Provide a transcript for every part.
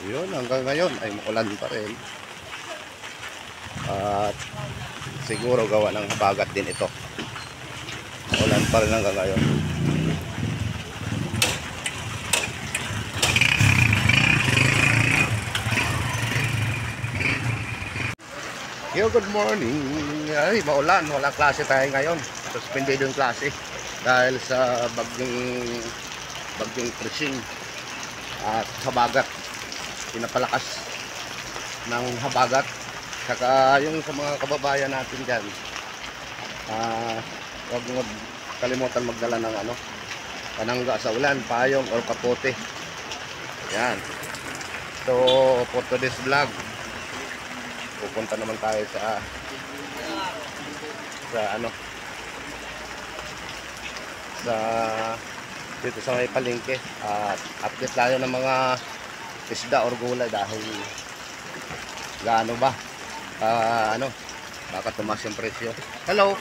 Yun, hanggang ngayon ay makulan pa rin. At siguro gawa ng bagat din ito. Ulan pa rin hanggang ngayon. Yo, good morning. Ay, maulan. Walang klase tayo ngayon. Suspended yung klase dahil sa bagyong Krising at habagat. Pinapalakas ng habagat. Saka yung sa mga kababayan natin dyan, huwag mo kalimutan magdala ng panangga sa ulan, payong or kapote. Yan. So for today's vlog, pupunta naman tayo sa dito sa may palengke at update tayo ng mga isda or gulay dahil gaano ba baka tumaas yung presyo. Hello.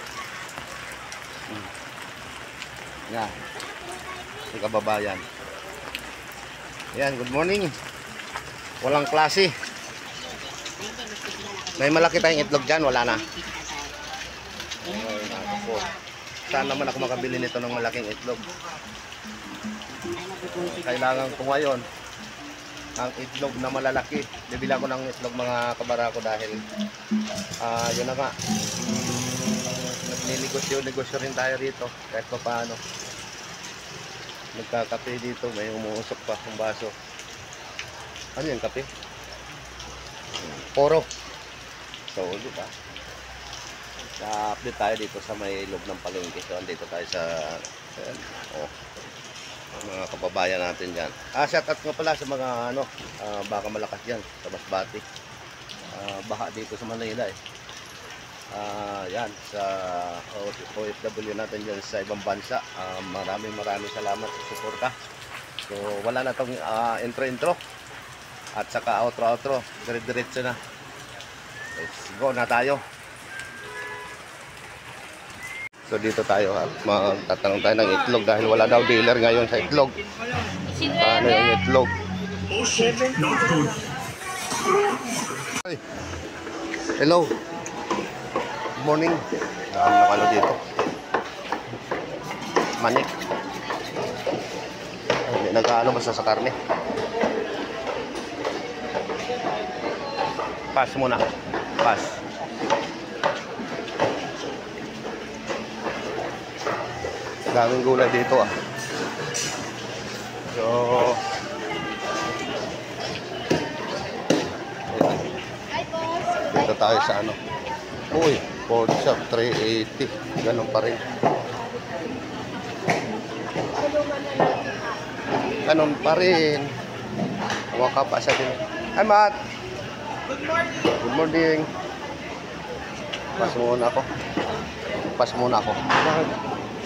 Yan, yung kababayan. Yan, good morning. Walang klase. May malaki tayong itlog dyan, wala na. Saan naman ako makabili nito ng malaking itlog? Kailangan ko ngayon ang itlog na malalaki. Bibili ako ng itlog mga kabarako dahil yun na nga, negosyo rin tayo rito kahit pa paano. Nagkakape dito, may umuusok pa ng baso. Ano yung kape? Poro. So, di ba? Na-update tayo dito sa may loob ng palengke. So, andito tayo sa mga kababayan natin dyan. Shout out nga pala sa mga baka malakas dyan sa Masbate. Baha dito sa Manila yan, sa OFW natin dyan sa ibang bansa. Maraming salamat sa suporta. So, wala na tong intro at saka outro. Dire-diretso na. Let's go na tayo. So dito tayo magtatanong tayo ng itlog dahil wala daw dealer ngayon sa itlog. Ano yung itlog? Hello. Good morning. Ano dito? Manik. Hindi nag-ano basta sa karne. Pass muna. Pass. Daming gulay dito So dito tayo sa uy, pork chop 380. Ganun pa rin. Waka pa sa din. Hi Matt. Good morning. Pas muna ako.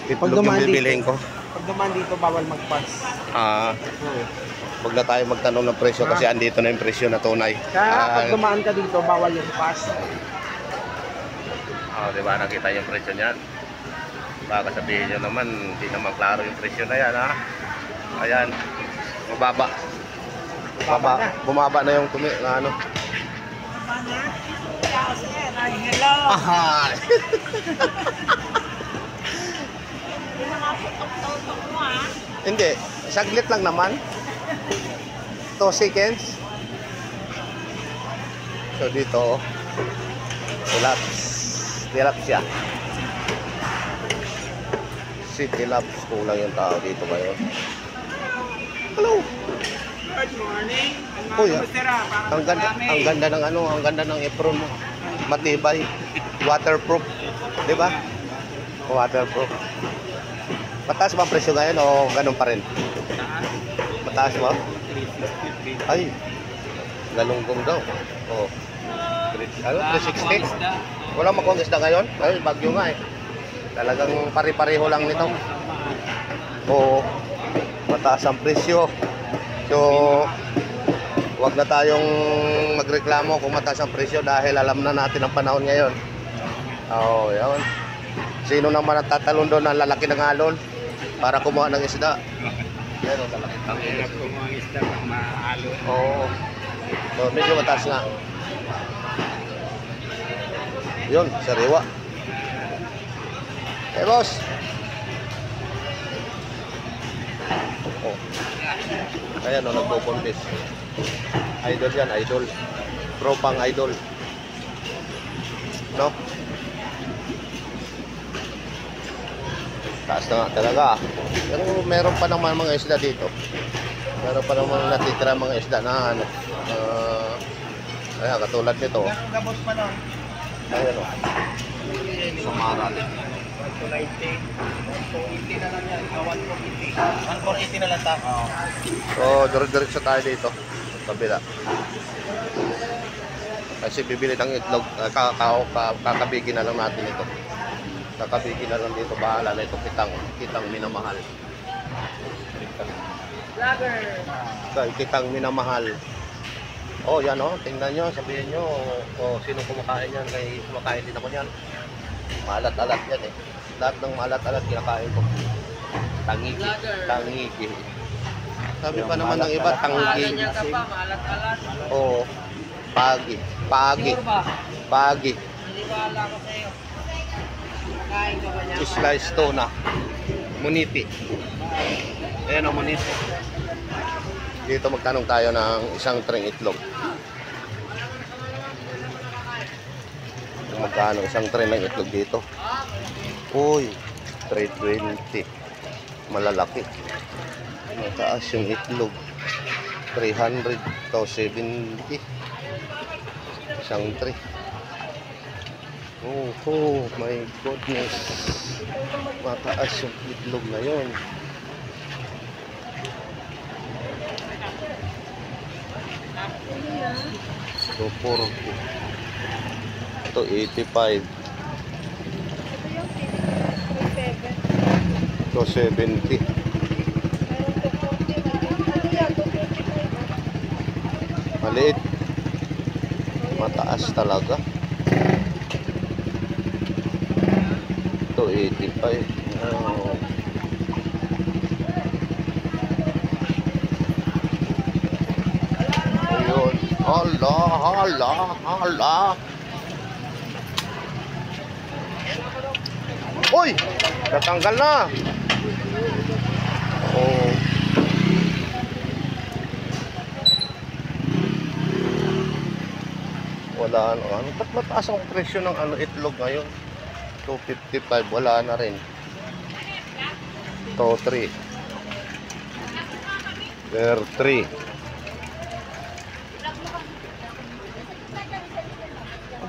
Itlog yung bibilihin ko. Pag dumaan dito, bawal mag-pass. Wag na tayo magtanong ng presyo kasi andito na yung presyo na tunay. Kaya pag dumaan ka dito, bawal yung pass. Diba nakita yung presyo niyan? Baka sabihin nyo naman, hindi naman klaro yung presyo na yan Ayan, mababa. Bumaba na yung hello. Hindi, saglit lang naman. 2 seconds. So dito, tilapia. Si tilaps, kulang yung tao dito ngayon. Hello. Good morning. Ang ganda ng apron mo. Matibay, waterproof, 'di ba? Waterproof. Mataas ba ang presyo ngayon o ganun pa rin? Mataas ba? Ay, galunggong daw. 360? Walang makuha isda ngayon? Ay, bagyo nga Talagang pare-pareho lang nito. Mataas ang presyo. So, wag na tayong magreklamo kung mataas ang presyo dahil alam na natin ang panahon ngayon. Yan. Sino naman ang tatalon doon ng lalaki ng alon para kumuha ng isda? Pero lalaki. Ang hirap kumuha ng isda pag maalon. Oh, medyo mataas nga. Yun, sariwa. Eh, boss. Oh. Ayan, oh, nagpo-contest. Idol yan, idol. Tropang idol. No? Taas na nga talaga. Pero meron pa naman mga isda dito. Meron pa naman natitira mga isda na ano. Ayan, katulad nito. Gabos pa nun. Ayan o. Samaral. 290. 280 na lang yan. 180. 180 na lang tayo. So, diretso tayo dito. Kabila. Kasi bibili ng itlog. Kakabigin na lang natin ito. Kakabigin na lang dito. Bahala na ito. Kitang minamahal. Vlogger. Kitang minamahal. Oh, yan oh. Tingnan nyo. Sabihin nyo. Oh, sino kumakain yan? Kaya kumakain din ako yan. Maalat-alat yan eh. Lahat ng maalat-alat kinakain ko. Tangigi. Tangigi. Sabi pa naman ng iba, tangigi. Oo. Pagi. Pagi. Pagi. Maniwala ko sa'yo. Kain ka ba niya? Slice tuna. Muniti. Ayan o, muniti. Dito magtanong tayo ng isang tring itlog. Magkano isang tray ng itlog dito? Uy, 320. Malalaki. Mataas yung itlog. 300 to 70. Isang tray. Oh my goodness. Mataas yung itlog na yun. So, 40. Ito 85. Ito 70. Maliit. Mataas talaga. Ito 85. Oh. Ayun. Hala. Uy! Natanggal na! Oh. Wala na. Ano? Ba't mataas ang presyo ng itlog ngayon? 255. Wala na rin. Ito 3. There 3.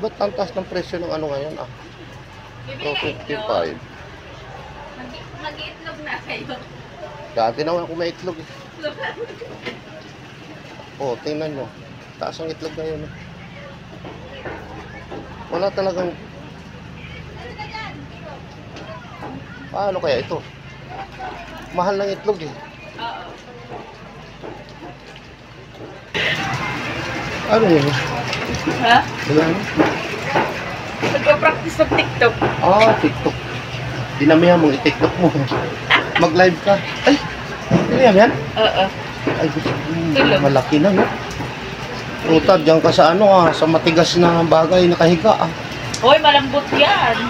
Ba't ang taas ng presyo ng ngayon 255. Mag-iitlog na kayo. Dati naman ako may itlog eh. Oh, tingnan nyo. Taas ang itlog ngayon. Wala talagang... Paano kaya ito? Mahal ng itlog eh. Oo. Ano yun? Ha? Wala na. Nagpa-practice ng TikTok. TikTok. Dinamihan mo, i-TikTok mo. Mag-live ka. Ay! Dinamihan yan? Oo. Ay, malaki na, no? Utad, diyan ka sa sa matigas na bagay, nakahiga, Hoy, malambot yan.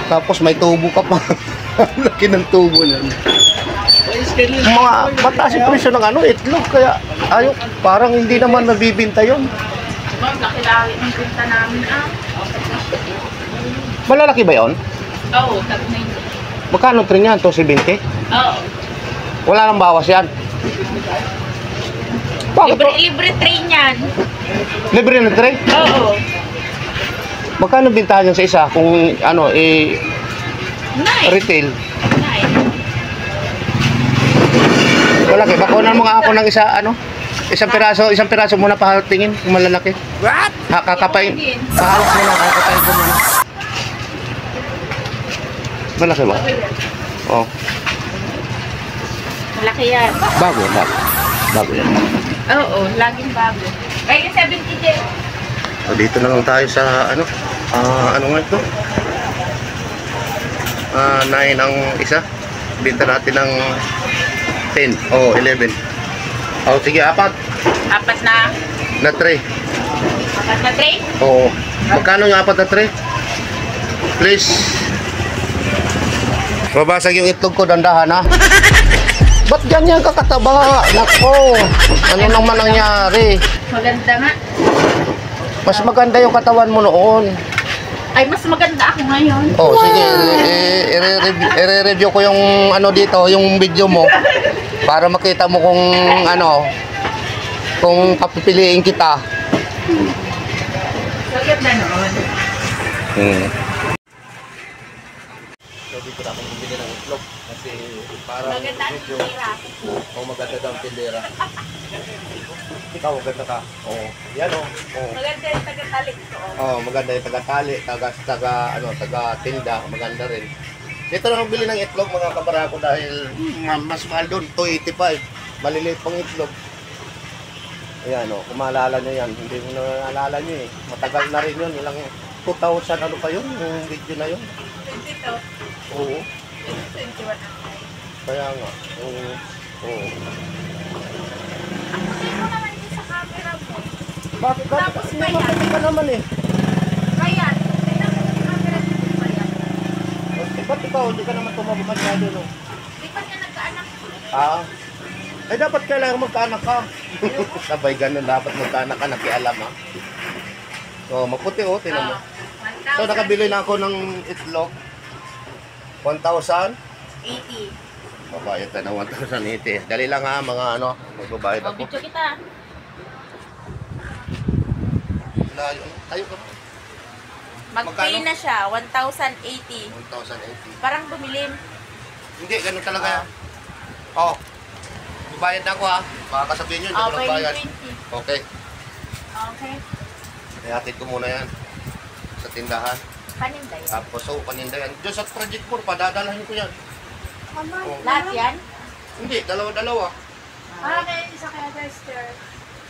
Tapos may tubo ka pa. Laki ng tubo niyan. Mga mataas yung presyo ng itlog, kaya ayaw, parang hindi naman nabibinta yun. Ma'am, laki-laki ng pinta namin, Malalaki ba yun? Oo, tag 90. Magkano trin yan? 270? Oo. Wala nang bawas yan. Bakit? Libre train yan. Libre na tray? Oo. Magkano bintahan yan sa isa kung Nice. retail? Nice. Malaki. Bakunan mo nga ako ng isang piraso muna patingin kung malalaki. What? Kakapain. Pahawak mo na, kakapain ko muna. Malaki ba? Oh. Malaki yan. Bago yan. Oo, laging bago. Kaya 70 din. Dito na lang tayo sa ano nga ito? 9 ang isa. Binta natin ng 10 o 11. Oh, sige, 4. Apat na tray. tray? Oo. Magkano yung 4 na tray? Please. Babasag yung itlog ko, dandahan ha. Ba't ganyan kakataba? Nako. Ano naman nangyari? Maganda nga. Mas maganda yung katawan mo noon. Ay, mas maganda ako ngayon. Oh, sige. I-review ko yung ano dito, yung video mo. Para makita mo kung ano, kung papipiliin kita. Maganda noon. So, dito na akong bumili ng itlog. Kasi para Maganda ang tira. oh, maganda daw ang tindera. Ikaw, maganda ka. Oo. Yan o. Oo. Maganda yung tagatalik ko. Oh, maganda yung taga-tali, taga-tinda, maganda rin. Dito na akong bili ng itlog mga kabarako dahil mas mahal doon, 285. Maliliit pang itlog. Ayan o, kung maalala nyo yan, hindi mo na naalala nyo eh. Matagal na rin yun, ilang 2,000 ano pa yun, yung video na yun. 22. Oo, 21. kaya nga. Oo. Hindi mo naman din sa camera mo. Bakit? Tapos Hindi, pa yan. makapit ka naman eh. Kaya, tingnan mo sa camera dito pa yan. Ba't ikaw, hindi ka naman tumabot masyado no? Di pa niya nagkaanak. Ah. Ay, dapat kailangan magkaanak ka. Sabay ganun, dapat magkaanak ka, nakialam ha. So, maputi oh, tinan mo. So, nakabili na ako ng itlog. 1,080. 80. Babayad na ng 1,080. Dali lang ha, mga ano, magbabayad O, ako. video kita. Layo, tayo ka. Mag-pay Magkano? na siya, 1,080. 1,080. Parang bumilim. Hindi, ganun talaga yan. Oh, babayad na ako ha. Baka kasabihin nyo, hindi ko Okay, nagbayad. 20. Okay, Okay. ihatid ko muna yan sa tindahan. Paninda yan. Tapos, so, paninda yan. Diyan sa Project 4, padadalahin ko yan. Oh. Lahat yan? Hindi, dalawa-dalawa. May isa kaya Dexter.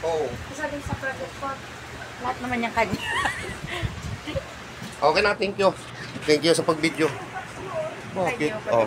Oo. Isa din sa project ko. Lahat naman yung kanya. Okay na, thank you. Thank you sa pag-video. Bakit? Thank you. Oh.